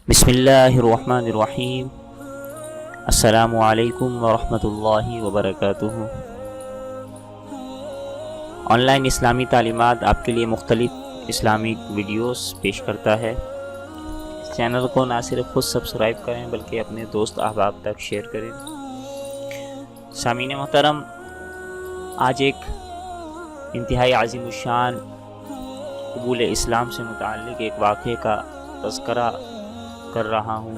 بسم اللہ الرحمن الرحیم۔ السلام علیکم ورحمۃ اللہ وبرکاتہ۔ آن لائن اسلامی تعلیمات آپ کے لیے مختلف اسلامک ویڈیوز پیش کرتا ہے۔ اس چینل کو نہ صرف خود سبسکرائب کریں بلکہ اپنے دوست احباب تک شیئر کریں۔ سامعین محترم، آج ایک انتہائی عظیم الشان قبول اسلام سے متعلق ایک واقعے کا تذکرہ کر رہا ہوں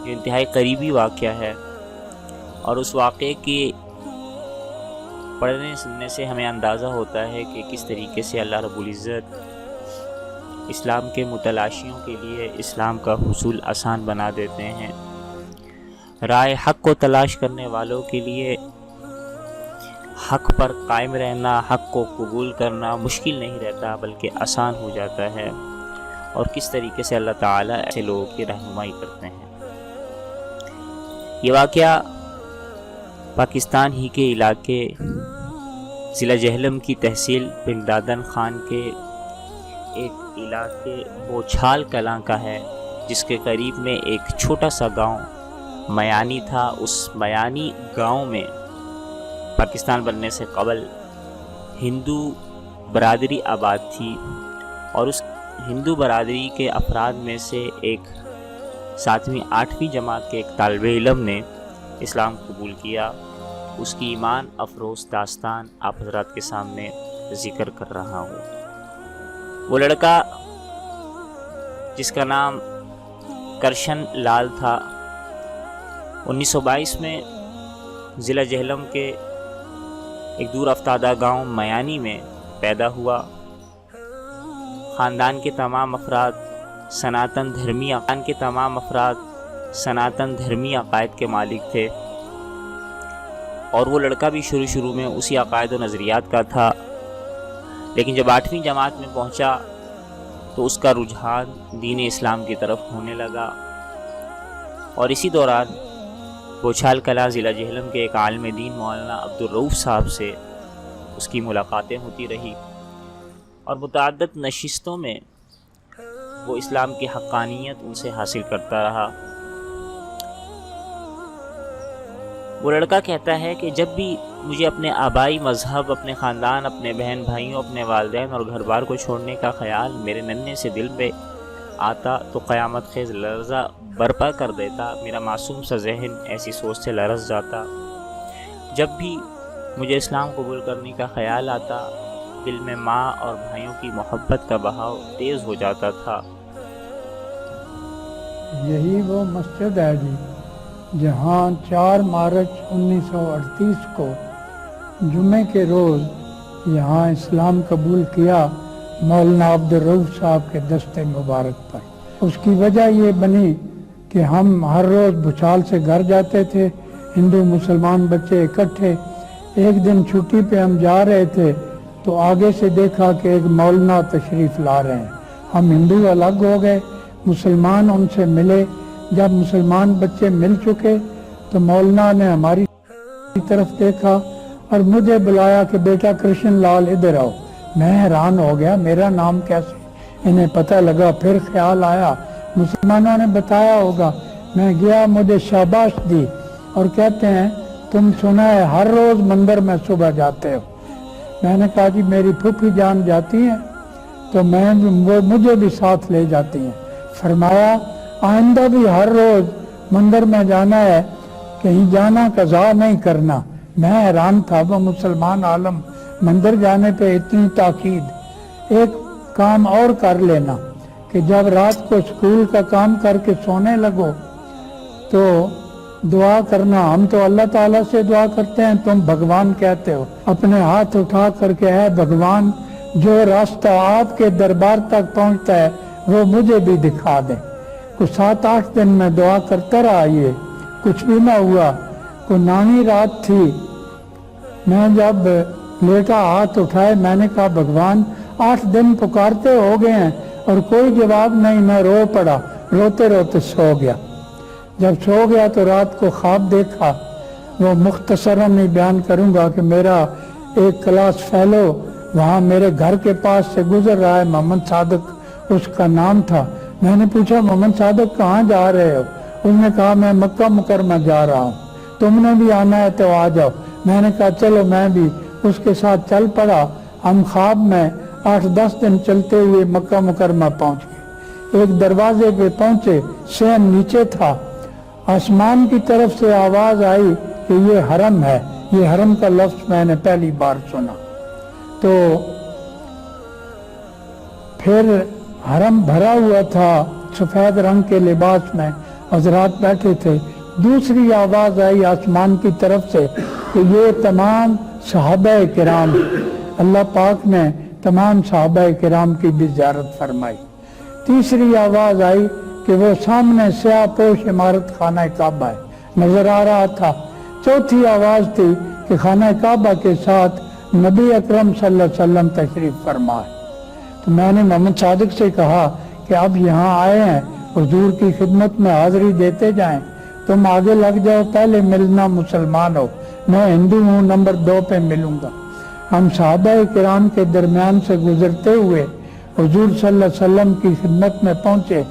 جو انتہائی قریبی واقعہ ہے، اور اس واقعے کے پڑھنے سننے سے ہمیں اندازہ ہوتا ہے کہ کس طریقے سے اللہ رب العزت اسلام کے متلاشیوں کے لیے اسلام کا حصول آسان بنا دیتے ہیں۔ رائے حق کو تلاش کرنے والوں کے لیے حق پر قائم رہنا، حق کو قبول کرنا مشکل نہیں رہتا بلکہ آسان ہو جاتا ہے، اور کس طریقے سے اللہ تعالیٰ ایسے لوگوں کی رہنمائی کرتے ہیں۔ یہ واقعہ پاکستان ہی کے علاقے ضلع جہلم کی تحصیل بغدادن خان کے ایک علاقے بوچھال کلاں کا ہے، جس کے قریب میں ایک چھوٹا سا گاؤں میانی تھا۔ اس میانی گاؤں میں پاکستان بننے سے قبل ہندو برادری آباد تھی، اور اس ہندو برادری کے افراد میں سے ایک 7ویں 8ویں جماعت کے ایک طالب علم نے اسلام قبول کیا۔ اس کی ایمان افروز داستان آپ حضرات کے سامنے ذکر کر رہا ہوں۔ وہ لڑکا جس کا نام کرشن لال تھا، 1922 میں ضلع جہلم کے ایک دور افتادہ گاؤں میانی میں پیدا ہوا۔ خاندان کے تمام افراد سناتن دھرمی عقائد کے مالک تھے، اور وہ لڑکا بھی شروع میں اسی عقائد و نظریات کا تھا، لیکن جب 8ویں جماعت میں پہنچا تو اس کا رجحان دین اسلام کی طرف ہونے لگا، اور اسی دوران بوچھال کلاں ضلع جہلم کے ایک عالم دین مولانا عبدالرؤف صاحب سے اس کی ملاقاتیں ہوتی رہی، اور متعدد نشستوں میں وہ اسلام کی حقانیت ان سے حاصل کرتا رہا۔ وہ لڑکا کہتا ہے کہ جب بھی مجھے اپنے آبائی مذہب، اپنے خاندان، اپنے بہن بھائیوں، اپنے والدین اور گھر بار کو چھوڑنے کا خیال میرے ننھے سے دل پہ آتا تو قیامت خیز لرزہ برپا کر دیتا۔ میرا معصوم سا ذہن ایسی سوچ سے لرز جاتا۔ جب بھی مجھے اسلام قبول کرنے کا خیال آتا، دل میں ماں اور بھائیوں کی محبت کا بہاؤ تیز ہو جاتا تھا۔ یہی وہ مسجد ہے جی جہاں 4 مارچ 1938 کو جمعے کے روز یہاں اسلام قبول کیا مولانا عبدالرؤف صاحب کے دست مبارک پر۔ اس کی وجہ یہ بنی کہ ہم ہر روز بھوچال سے گھر جاتے تھے، ہندو مسلمان بچے اکٹھے۔ ایک دن چھٹی پہ ہم جا رہے تھے تو آگے سے دیکھا کہ ایک مولانا تشریف لا رہے ہیں۔ ہم ہندو الگ ہو گئے، مسلمان ان سے ملے۔ جب مسلمان بچے مل چکے تو مولانا نے ہماری طرف دیکھا اور مجھے بلایا کہ بیٹا کرشن لال ادھر آؤ۔ میں حیران ہو گیا، میرا نام کیسے انہیں پتہ لگا؟ پھر خیال آیا مسلمانوں نے بتایا ہوگا۔ میں گیا، مجھے شاباش دی اور کہتے ہیں تم سنا ہے ہر روز مندر میں صبح جاتے ہو۔ میں نے کہا جی میری پھوپھی جان جاتی ہیں تو وہ مجھے بھی ساتھ لے جاتی ہیں۔ فرمایا آئندہ بھی ہر روز مندر میں جانا ہے، کہیں جانا قضا نہیں کرنا۔ میں حیران تھا، وہ مسلمان عالم مندر جانے پہ اتنی تاکید۔ ایک کام اور کر لینا کہ جب رات کو اسکول کا کام کر کے سونے لگو تو دعا کرنا۔ ہم تو اللہ تعالیٰ سے دعا کرتے ہیں، تم بھگوان کہتے ہو۔ اپنے ہاتھ اٹھا کر کے اے بھگوان، جو راستہ آپ کے دربار تک پہنچتا ہے وہ مجھے بھی دکھا دیں۔ کچھ 7-8 دن میں دعا کرتا رہا، یہ کچھ بھی نہ ہوا۔ کوئی 9ویں رات تھی، میں جب لیٹا ہاتھ اٹھائے، میں نے کہا بھگوان 8 دن پکارتے ہو گئے ہیں اور کوئی جواب نہیں۔ میں رو پڑا، روتے روتے سو گیا۔ جب سو گیا تو رات کو خواب دیکھا، وہ مختصراً نہیں بیان کروں گا کہ میرا ایک کلاس فیلو وہاں میرے گھر کے پاس سے گزر رہا ہے، محمد صادق اس کا نام تھا، میں نے پوچھا محمد صادق کہاں جا رہے ہو؟ اس نے کہا میں مکہ مکرمہ جا رہا ہوں، تم نے بھی آنا ہے تو آ جاؤ۔ میں نے کہا چلو، میں بھی اس کے ساتھ چل پڑا۔ ہم خواب میں 8-10 دن چلتے ہوئے مکہ مکرمہ پہنچ گئے۔ ایک دروازے پہ پہنچے، صحن نیچے تھا، آسمان کی طرف سے آواز آئی کہ یہ حرم ہے۔ یہ حرم کا لفظ میں نے پہلی بار سنا۔ تو پھر حرم بھرا ہوا تھا سفید رنگ کے لباس میں، حضرات بیٹھے تھے۔ دوسری آواز آئی آسمان کی طرف سے کہ یہ تمام صحابہ کرام، اللہ پاک نے تمام صحابہ کرام کی بھی زیارت فرمائی۔ تیسری آواز آئی کہ وہ سامنے سیاہ پوش عمارت خانہ کعبہ ہے، نظر آ رہا تھا۔ چوتھی آواز تھی کہ خانہ کعبہ کے ساتھ نبی اکرم صلی اللہ علیہ وسلم تشریف فرما ہے۔ تو میں نے محمد صادق سے کہا کہ اب یہاں آئے ہیں، حضور کی خدمت میں حاضری دیتے جائیں، تم آگے لگ جاؤ، پہلے ملنا مسلمان ہو، میں ہندو ہوں، نمبر 2 پہ ملوں گا۔ ہم صحابہ کرام کے درمیان سے گزرتے ہوئے حضور صلی اللہ علیہ وسلم کی خدمت میں پہنچے۔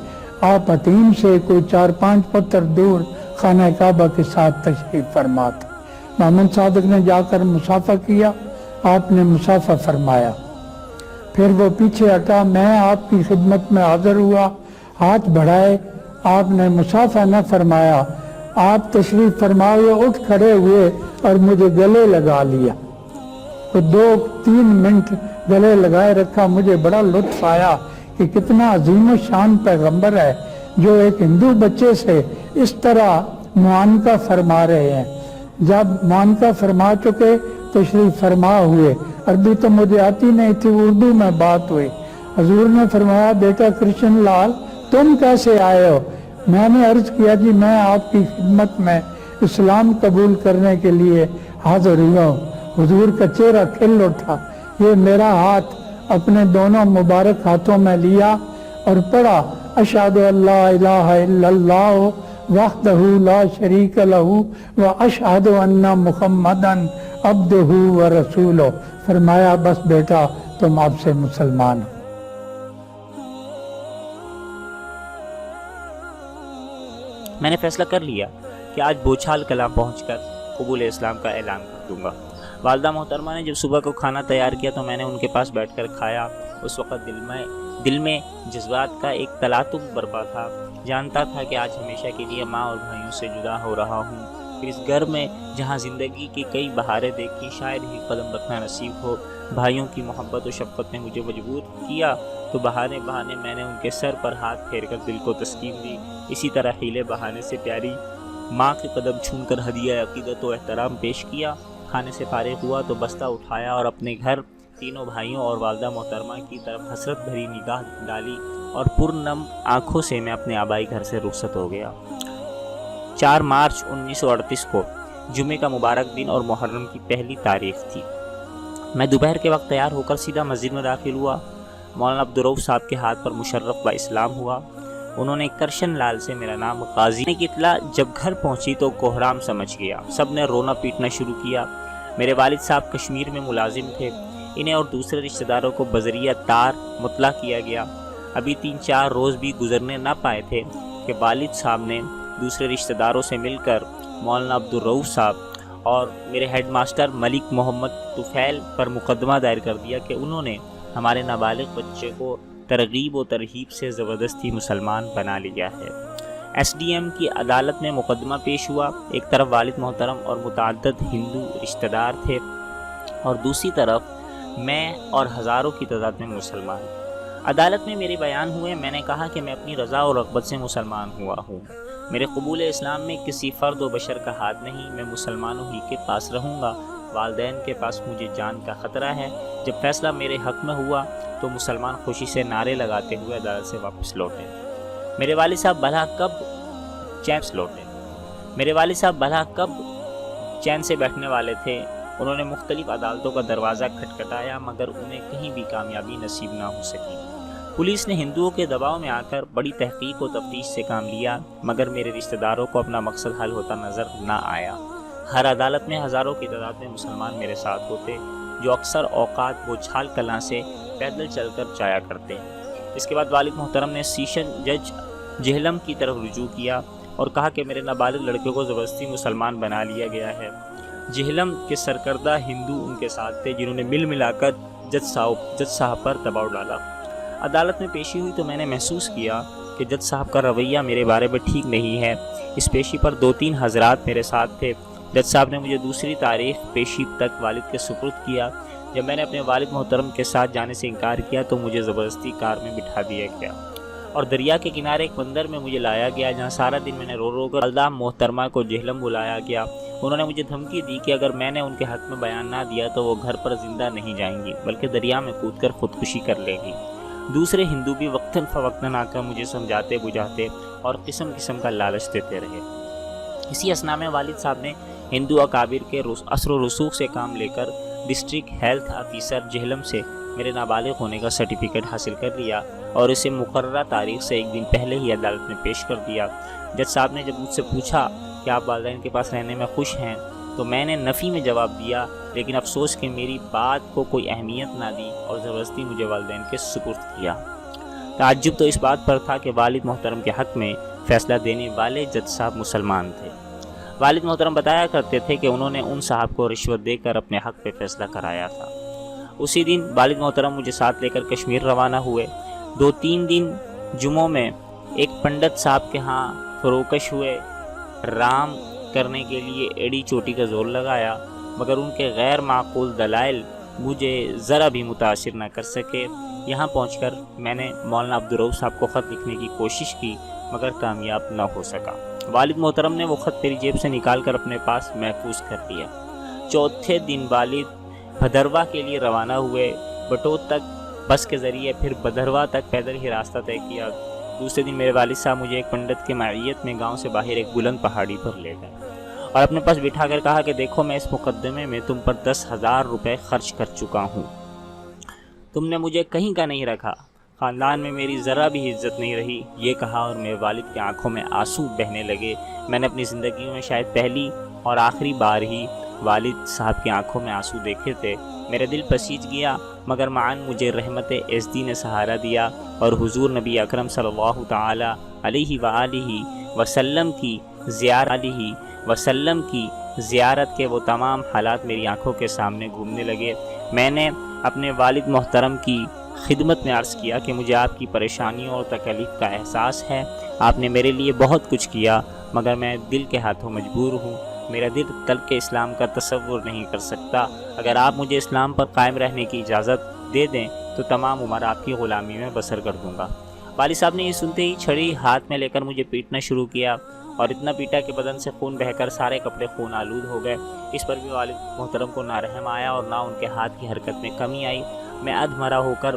آپ حتیم سے کوئی 4-5 پتھر دور خانہ کعبہ کے ساتھ تشریف فرما تھے۔ محمد صادق نے جا کر مصافحہ کیا، آپ نے مصافحہ فرمایا۔ پھر وہ پیچھے ہٹا، میں آپ کی خدمت میں حاضر ہوا، ہاتھ بڑھائے، آپ نے مصافحہ نہ فرمایا۔ آپ تشریف فرما ہوئے اٹھ کھڑے ہوئے اور مجھے گلے لگا لیا۔ تو 2-3 منٹ گلے لگائے رکھا۔ مجھے بڑا لطف آیا کہ کتنا عظیم و شان پیغمبر ہے جو ایک ہندو بچے سے اس طرح معانقہ فرما رہے ہیں۔ جب معانقہ فرما چکے تشریف فرما ہوئے، عربی تو مجھے آتی نہیں تھی، اردو میں بات ہوئی۔ حضور نے فرمایا بیٹا کرشن لال تم کیسے آئے ہو؟ میں نے عرض کیا جی میں آپ کی خدمت میں اسلام قبول کرنے کے لیے حاضر ہوا ہوں۔ حضور کا چہرہ کھل اٹھا، یہ میرا ہاتھ اپنے دونوں مبارک ہاتھوں میں لیا اور پڑھا اشہد ان لا الہ الا اللہ وحدہ لا شریک لہ واشہد ان محمدا عبدہ ورسولہ۔ فرمایا بس بیٹا تم اب سے مسلمان ہو۔ میں نے فیصلہ کر لیا کہ آج بوچھال کلاں پہنچ کر قبول اسلام کا اعلان کر دوں گا۔ والدہ محترمہ نے جب صبح کو کھانا تیار کیا تو میں نے ان کے پاس بیٹھ کر کھایا۔ اس وقت دل میں جذبات کا ایک تلاطم برپا تھا۔ جانتا تھا کہ آج ہمیشہ کے لیے ماں اور بھائیوں سے جدا ہو رہا ہوں۔ پھر اس گھر میں جہاں زندگی کی کئی بہاریں دیکھی، شاید ہی قدم رکھنا نصیب ہو۔ بھائیوں کی محبت و شفقت نے مجھے مجبور کیا تو بہانے میں نے ان کے سر پر ہاتھ پھیر کر دل کو تسکین دی۔ اسی طرح ہیلے بہانے سے پیاری ماں کے قدم چھون کر ہدیہ عقیدت و احترام پیش کیا۔ کھانے سے فارغ ہوا تو بستہ اٹھایا اور اپنے گھر تینوں بھائیوں اور والدہ محترمہ کی طرف حسرت بھری نگاہ ڈالی اور پرنم آنکھوں سے میں اپنے آبائی گھر سے رخصت ہو گیا۔ 4 مارچ 1938 کو جمعے کا مبارک دن اور محرم کی پہلی تاریخ تھی۔ میں دوپہر کے وقت تیار ہو کر سیدھا مسجد میں داخل ہوا۔ مولانا عبدالرؤف صاحب کے ہاتھ پر مشرف با اسلام ہوا۔ انہوں نے کرشن لال سے میرا نام قاضی کی اطلاع جب گھر پہنچی تو کوہرام سمجھ گیا۔ سب نے رونا پیٹنا شروع کیا۔ میرے والد صاحب کشمیر میں ملازم تھے۔ انہیں اور دوسرے رشتہ داروں کو بذریعہ تار مطلع کیا گیا۔ ابھی 3-4 روز بھی گزرنے نہ پائے تھے کہ والد صاحب نے دوسرے رشتہ داروں سے مل کر مولانا عبدالرؤف صاحب اور میرے ہیڈ ماسٹر ملک محمد طفیل پر مقدمہ دائر کر دیا کہ انہوں نے ہمارے نابالغ بچے کو ترغیب و ترہیب سے زبردستی مسلمان بنا لیا ہے۔ ایس ڈی ایم کی عدالت میں مقدمہ پیش ہوا۔ ایک طرف والد محترم اور متعدد ہندو رشتہ دار تھے اور دوسری طرف میں اور ہزاروں کی تعداد میں مسلمان۔ عدالت میں میرے بیان ہوئے۔ میں نے کہا کہ میں اپنی رضا اور رغبت سے مسلمان ہوا ہوں۔ میرے قبول اسلام میں کسی فرد و بشر کا ہاتھ نہیں۔ میں مسلمانوں ہی کے پاس رہوں گا۔ والدین کے پاس مجھے جان کا خطرہ ہے۔ جب فیصلہ میرے حق میں ہوا تو مسلمان خوشی سے نعرے لگاتے ہوئے عدالت سے واپس لوٹے۔ میرے والد صاحب بھلا کب چین سے بیٹھنے والے تھے۔ انہوں نے مختلف عدالتوں کا دروازہ کھٹکھٹایا مگر انہیں کہیں بھی کامیابی نصیب نہ ہو سکی۔ پولیس نے ہندوؤں کے دباؤ میں آ کر بڑی تحقیق و تفتیش سے کام لیا مگر میرے رشتہ داروں کو اپنا مقصد حل ہوتا نظر نہ آیا۔ ہر عدالت میں ہزاروں کی تعداد میں مسلمان میرے ساتھ ہوتے جو اکثر اوقات بوچھال کلاں سے پیدل چل کر جایا کرتے۔ اس کے بعد والد محترم نے سیشن جج جہلم کی طرف رجوع کیا اور کہا کہ میرے نابالغ لڑکے کو زبردستی مسلمان بنا لیا گیا ہے۔ جہلم کے سرکردہ ہندو ان کے ساتھ تھے جنہوں نے مل ملا کر جج صاحب پر دباؤ ڈالا۔ عدالت میں پیشی ہوئی تو میں نے محسوس کیا کہ جج صاحب کا رویہ میرے بارے میں ٹھیک نہیں ہے۔ اس پیشی پر 2-3 حضرات میرے ساتھ تھے۔ جج صاحب نے مجھے دوسری تاریخ پیشی تک والد کے سپرد کیا۔ جب میں نے اپنے والد محترم کے ساتھ جانے سے انکار کیا تو مجھے زبردستی کار میں بٹھا دیا گیا اور دریا کے کنارے ایک بندر میں مجھے لایا گیا، جہاں سارا دن میں نے رو رو کر والدہ محترمہ کو جہلم بلایا گیا۔ انہوں نے مجھے دھمکی دی کہ اگر میں نے ان کے حق میں بیان نہ دیا تو وہ گھر پر زندہ نہیں جائیں گی بلکہ دریا میں کود کر خودکشی کر لے گی۔ دوسرے ہندو بھی وقتاً فوقتاً آ کر مجھے سمجھاتے بجھاتے اور قسم قسم کا لالچ دیتے رہے۔ اسی اثنا میں والد صاحب نے ہندو اکابر کے اثر و رسوخ سے کام لے کر ڈسٹرکٹ ہیلتھ آفیسر جہلم سے میرے نابالغ ہونے کا سرٹیفکیٹ حاصل کر لیا اور اسے مقررہ تاریخ سے ایک دن پہلے ہی عدالت میں پیش کر دیا۔ جج صاحب نے جب مجھ سے پوچھا کہ آپ والدین کے پاس رہنے میں خوش ہیں تو میں نے نفی میں جواب دیا، لیکن افسوس کہ میری بات کو کوئی اہمیت نہ دی اور زبردستی مجھے والدین کے سپرد کیا۔ تعجب تو اس بات پر تھا کہ والد محترم کے حق میں فیصلہ دینے والے جج صاحب مسلمان تھے۔ والد محترم بتایا کرتے تھے کہ انہوں نے ان صاحب کو رشوت دے کر اپنے حق پہ فیصلہ کرایا تھا۔ اسی دن والد محترم مجھے ساتھ لے کر کشمیر روانہ ہوئے۔ 2-3 دن جمعوں میں ایک پنڈت صاحب کے ہاں فروکش ہوئے۔ رام کرنے کے لیے ایڑی چوٹی کا زور لگایا، مگر ان کے غیر معقول دلائل مجھے ذرا بھی متاثر نہ کر سکے۔ یہاں پہنچ کر میں نے مولانا عبدالرؤف صاحب کو خط لکھنے کی کوشش کی مگر کامیاب نہ ہو سکا۔ والد محترم نے وہ خط میری جیب سے نکال کر اپنے پاس محفوظ کر لیا۔ چوتھے دن والد بھدرواہ کے لیے روانہ ہوئے۔ بٹوت تک بس کے ذریعے، پھر بھدرواہ تک پیدل ہی راستہ طے کیا۔ دوسرے دن میرے والد صاحب مجھے ایک پنڈت کے معیت میں گاؤں سے باہر ایک بلند پہاڑی پر لے گئے اور اپنے پاس بٹھا کر کہا کہ دیکھو میں اس مقدمے میں تم پر 10,000 روپے خرچ کر چکا ہوں، تم نے مجھے کہیں کا نہیں رکھا، خاندان میں میری ذرا بھی عزت نہیں رہی۔ یہ کہا اور میرے والد کی آنکھوں میں آنسو بہنے لگے۔ میں نے اپنی زندگی میں شاید پہلی اور آخری بار ہی والد صاحب کی آنکھوں میں آنسو دیکھے تھے۔ میرا دل پسیج گیا، مگر معاً مجھے رحمت ایزدی نے سہارا دیا اور حضور نبی اکرم صلی اللہ تعالی علیہ وآلہ وسلم کی زیارت کے وہ تمام حالات میری آنکھوں کے سامنے گھومنے لگے۔ میں نے اپنے والد محترم کی خدمت میں عرض کیا کہ مجھے آپ کی پریشانیوں اور تکلیف کا احساس ہے، آپ نے میرے لیے بہت کچھ کیا مگر میں دل کے ہاتھوں مجبور ہوں، میرا دل ترک اسلام کا تصور نہیں کر سکتا۔ اگر آپ مجھے اسلام پر قائم رہنے کی اجازت دے دیں تو تمام عمر آپ کی غلامی میں بسر کر دوں گا۔ والد صاحب نے یہ سنتے ہی چھڑی ہاتھ میں لے کر مجھے پیٹنا شروع کیا اور اتنا پیٹا کہ بدن سے خون بہہ کر سارے کپڑے خون آلود ہو گئے۔ اس پر بھی والد محترم کو نہ رحم آیا اور نہ ان کے ہاتھ کی حرکت میں کمی آئی۔ میں ادھمرا ہو کر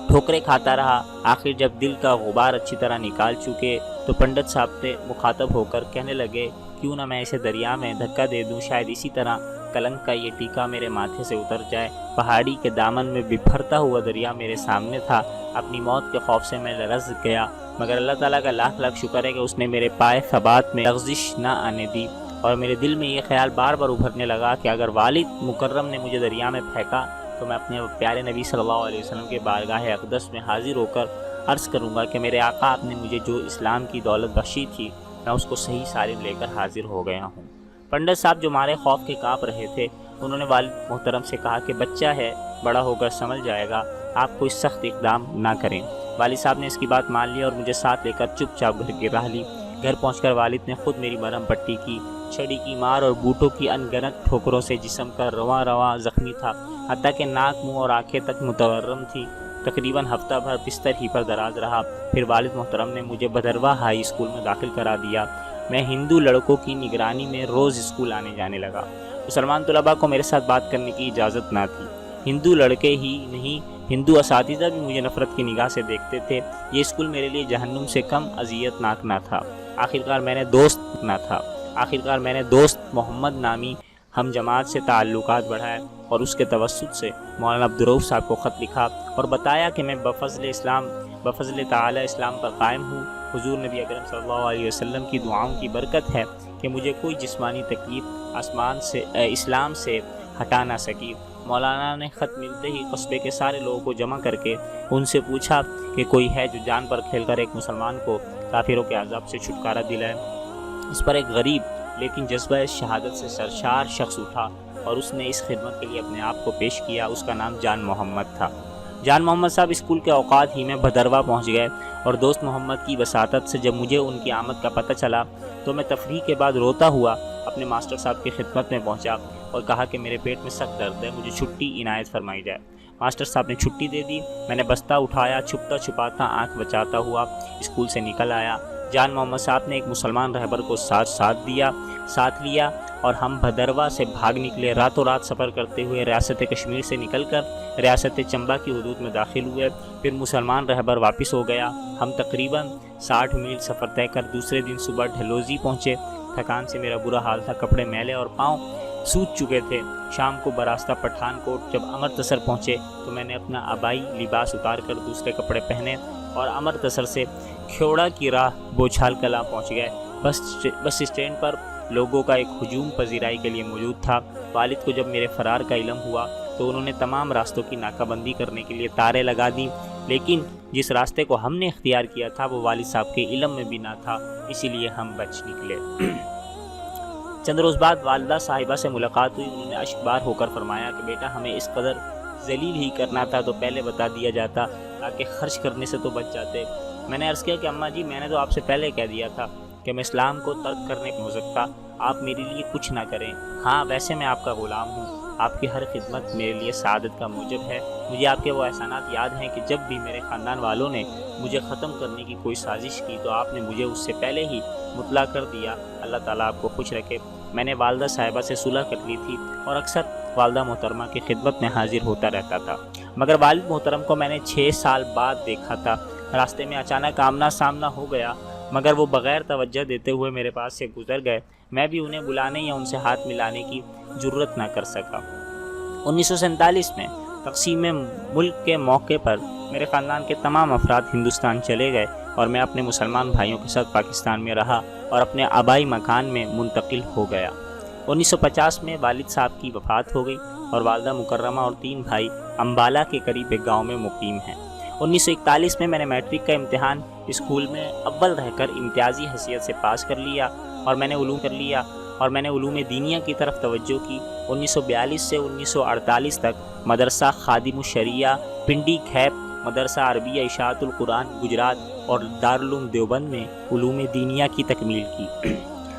ٹھوکریں کھاتا رہا۔ آخر جب دل کا غبار اچھی طرح نکال چکے تو پنڈت صاحب سے مخاطب ہو کر کہنے لگے کیوں نہ میں اسے دریا میں دھکا دے دوں، شاید اسی طرح کلنک کا یہ ٹیکا میرے ماتھے سے اتر جائے۔ پہاڑی کے دامن میں بپھرتا ہوا دریا میرے سامنے تھا۔ اپنی موت کے خوف سے میں لرز گیا، مگر اللہ تعالیٰ کا لاکھ لاکھ شکر ہے کہ اس نے میرے پائے ثبات میں لغزش نہ آنے دی، اور میرے دل میں یہ خیال بار بار ابھرنے لگا کہ اگر والد مکرم نے مجھے دریا میں پھینکا تو میں اپنے پیارے نبی صلی اللہ علیہ وسلم کے بارگاہ اقدس میں حاضر ہو کر عرض کروں گا کہ میرے آقا آپ نے مجھے جو اسلام کی دولت بخشی تھی میں اس کو صحیح سالم لے کر حاضر ہو گیا ہوں۔ پنڈت صاحب جو مارے خوف کے کانپ رہے تھے، انہوں نے والد محترم سے کہا کہ بچہ ہے، بڑا ہو کر سمجھ جائے گا، آپ کوئی سخت اقدام نہ کریں۔ والد صاحب نے اس کی بات مان لی اور مجھے ساتھ لے کر چپ چاپ گھر کی راہ لی۔ گھر پہنچ کر والد نے خود میری مرہم پٹی کی۔ چھڑی کی مار اور بوٹوں کی انگنت ٹھوکروں سے جسم کا رواں رواں زخمی تھا، حتیٰ کہ ناک، منہ اور آنکھیں تک متورم تھی۔ تقریباً ہفتہ بھر بستر ہی پر دراز رہا۔ پھر والد محترم نے مجھے بھدرواہ ہائی اسکول میں داخل کرا دیا۔ میں ہندو لڑکوں کی نگرانی میں روز اسکول آنے جانے لگا۔ مسلمان طلباء کو میرے ساتھ بات کرنے کی اجازت نہ تھی۔ ہندو لڑکے ہی نہیں، ہندو اساتذہ بھی مجھے نفرت کی نگاہ سے دیکھتے تھے۔ یہ اسکول میرے لیے جہنم سے کم اذیت ناک نہ تھا۔ آخرکار میں نے دوست محمد نامی ہم جماعت سے تعلقات بڑھائے اور اس کے توسط سے مولانا عبدالرؤف صاحب کو خط لکھا اور بتایا کہ میں بفضل تعالی اسلام پر قائم ہوں۔ حضور نبی اکرم صلی اللہ علیہ وسلم کی دعاؤں کی برکت ہے کہ مجھے کوئی جسمانی تکلیف اسلام سے ہٹا نہ سکی۔ مولانا نے خط ملتے ہی قصبے کے سارے لوگوں کو جمع کر کے ان سے پوچھا کہ کوئی ہے جو جان پر کھیل کر ایک مسلمان کو کافروں کے عذاب سے چھٹکارا دلائے۔ اس پر ایک غریب لیکن جذبہ شہادت سے سرشار شخص اٹھا اور اس نے اس خدمت کے لیے اپنے آپ کو پیش کیا۔ اس کا نام جان محمد تھا۔ جان محمد صاحب اسکول کے اوقات ہی میں بھدروا پہنچ گئے اور دوست محمد کی وساطت سے جب مجھے ان کی آمد کا پتہ چلا تو میں تفریح کے بعد روتا ہوا اپنے ماسٹر صاحب کی خدمت میں پہنچا اور کہا کہ میرے پیٹ میں سخت درد ہے، مجھے چھٹی عنایت فرمائی جائے۔ ماسٹر صاحب نے چھٹی دے دی۔ میں نے بستہ اٹھایا، چھپتا چھپاتا آنکھ بچاتا ہوا اسکول سے نکل آیا۔ جان محمد صاحب نے ایک مسلمان رہبر کو ساتھ لیا اور ہم بھدروا سے بھاگ نکلے۔ راتوں رات سفر کرتے ہوئے ریاست کشمیر سے نکل کر ریاست چمبا کی حدود میں داخل ہوئے۔ پھر مسلمان رہبر واپس ہو گیا۔ ہم تقریباً 60 میل سفر طے کر دوسرے دن صبح ڈھلوزی پہنچے۔ تھکان سے میرا برا حال تھا، کپڑے میلے اور پاؤں سوج چکے تھے۔ شام کو براستہ پٹھان کوٹ جب امرتسر پہنچے تو میں نے اپنا آبائی لباس اتار کر دوسرے کپڑے پہنے اور امرتسر سے کھیوڑا کی راہ بوچھال کلاں پہنچ گئے۔ بس اسٹینڈ پر لوگوں کا ایک ہجوم پذیرائی کے لیے موجود تھا۔ والد کو جب میرے فرار کا علم ہوا تو انہوں نے تمام راستوں کی ناکہ بندی کرنے کے لیے تاریں لگا دیں، لیکن جس راستے کو ہم نے اختیار کیا تھا وہ والد صاحب کے علم میں بھی نہ تھا، اسی لیے ہم بچ نکلے۔ چند روز بعد والدہ صاحبہ سے ملاقات ہوئی۔ انہوں نے اشک بار ہو کر فرمایا کہ بیٹا ہمیں اس قدر ذلیل ہی کرنا تھا تو پہلے بتا دیا جاتا تاکہ خرچ کرنے سے تو بچ جاتے۔ میں نے عرض کیا کہ اماں جی، میں نے تو آپ سے پہلے کہہ دیا تھا کہ میں اسلام کو ترک کرنے نہیں ہو سکتا، آپ میرے لیے کچھ نہ کریں۔ ہاں ویسے میں آپ کا غلام ہوں، آپ کی ہر خدمت میرے لیے سعادت کا موجب ہے۔ مجھے آپ کے وہ احسانات یاد ہیں کہ جب بھی میرے خاندان والوں نے مجھے ختم کرنے کی کوئی سازش کی تو آپ نے مجھے اس سے پہلے ہی مطلع کر دیا۔ اللہ تعالیٰ آپ کو خوش رکھے۔ میں نے والدہ صاحبہ سے صلح کر لی تھی اور اکثر والدہ محترمہ کی خدمت میں حاضر ہوتا رہتا تھا، مگر والد محترم کو میں نے 6 سال بعد دیکھا تھا۔ راستے میں اچانک آمنا سامنا ہو گیا، مگر وہ بغیر توجہ دیتے ہوئے میرے پاس سے گزر گئے۔ میں بھی انہیں بلانے یا ان سے ہاتھ ملانے کی جرت نہ کر سکا۔ 1947 میں تقسیم ملک کے موقع پر میرے خاندان کے تمام افراد ہندوستان چلے گئے اور میں اپنے مسلمان بھائیوں کے ساتھ پاکستان میں رہا اور اپنے آبائی مکان میں منتقل ہو گیا۔ 1950 میں والد صاحب کی وفات ہو گئی اور والدہ مکرمہ اور 3 بھائی امبالہ کے قریب ایک گاؤں میں مقیم ہیں۔ 1941 میں نے میٹرک کا امتحان اسکول میں اول رہ کر امتیازی حیثیت سے پاس کر لیا اور میں نے علوم دینیہ کی طرف توجہ کی۔ 1942 سے 1948 تک مدرسہ خادم الشریعہ پنڈی کھیپ، مدرسہ عربیہ اشاعت القرآن گجرات اور دارالعلوم دیوبند میں علوم دینیہ کی تکمیل کی۔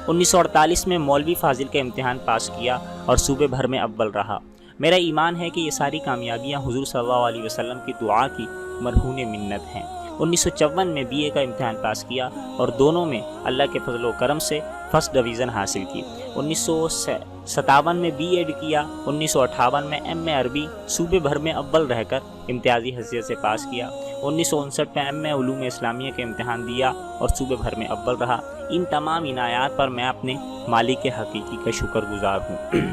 1948 میں مولوی فاضل کا امتحان پاس کیا اور صوبے بھر میں اول رہا۔ میرا ایمان ہے کہ یہ ساری کامیابیاں حضور صلی اللہ علیہ وسلم کی دعا کی مرہون منت ہیں۔ 1954 میں بی اے کا امتحان پاس کیا اور دونوں میں اللہ کے فضل و کرم سے فرسٹ ڈویژن حاصل کی۔ 1957 میں بی ایڈ کیا۔ 1958 میں ایم اے عربی صوبے بھر میں اول رہ کر امتیازی حیثیت سے پاس کیا۔ 1959 میں ایم اے علوم اسلامیہ کے امتحان دیا اور صوبے بھر میں اول رہا۔ ان تمام عنایات پر میں اپنے مالک حقیقی کا شکر گزار ہوں۔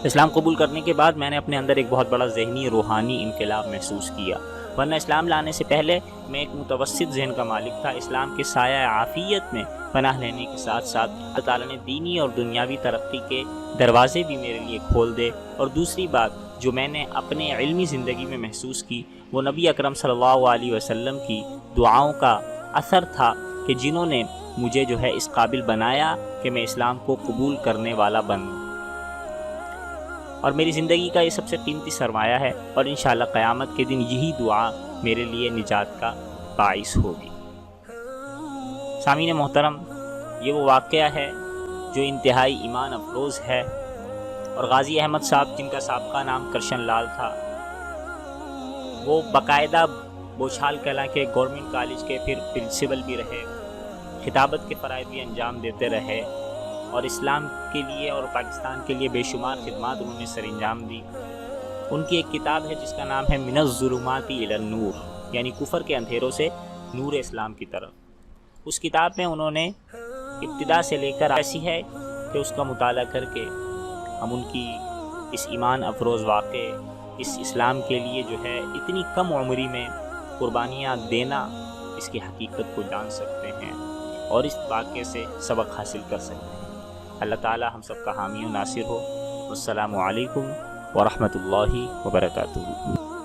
اسلام قبول کرنے کے بعد میں نے اپنے اندر ایک بہت بڑا ذہنی روحانی انقلاب محسوس کیا، ورنہ اسلام لانے سے پہلے میں ایک متوسط ذہن کا مالک تھا۔ اسلام کے سایہ عافیت میں پناہ لینے کے ساتھ ساتھ اللہ تعالیٰ نے دینی اور دنیاوی ترقی کے دروازے بھی میرے لیے کھول دے۔ اور دوسری بات جو میں نے اپنے علمی زندگی میں محسوس کی وہ نبی اکرم صلی اللہ علیہ وسلم کی دعاؤں کا اثر تھا کہ جنہوں نے مجھے اس قابل بنایا کہ میں اسلام کو قبول کرنے والا بنوں، اور میری زندگی کا یہ سب سے قیمتی سرمایہ ہے، اور انشاءاللہ قیامت کے دن یہی دعا میرے لیے نجات کا باعث ہوگی۔ سامعین محترم، یہ وہ واقعہ ہے جو انتہائی ایمان افروز ہے، اور غازی احمد صاحب جن کا سابقہ نام کرشن لال تھا، وہ باقاعدہ بوچھال کلاں کے گورنمنٹ کالج کے پھر پرنسپل بھی رہے، خطابت کے فرائض بھی انجام دیتے رہے، اور اسلام کے لیے اور پاکستان کے لیے بے شمار خدمات انہوں نے سر انجام دی۔ ان کی ایک کتاب ہے جس کا نام ہے من الظلمات الی النور، یعنی کفر کے اندھیروں سے نور اسلام کی طرف۔ اس کتاب میں انہوں نے ابتدا سے لے کر ایسی ہے کہ اس کا مطالعہ کر کے ہم ان کی اس ایمان افروز واقع، اس اسلام کے لیے اتنی کم عمری میں قربانیاں دینا، اس کی حقیقت کو جان سکتے ہیں اور اس واقعے سے سبق حاصل کر سکتے ہیں۔ اللہ تعالی ہم سب کا حامی و ناصر ہو۔ السلام علیکم ورحمۃ اللہ وبرکاتہ۔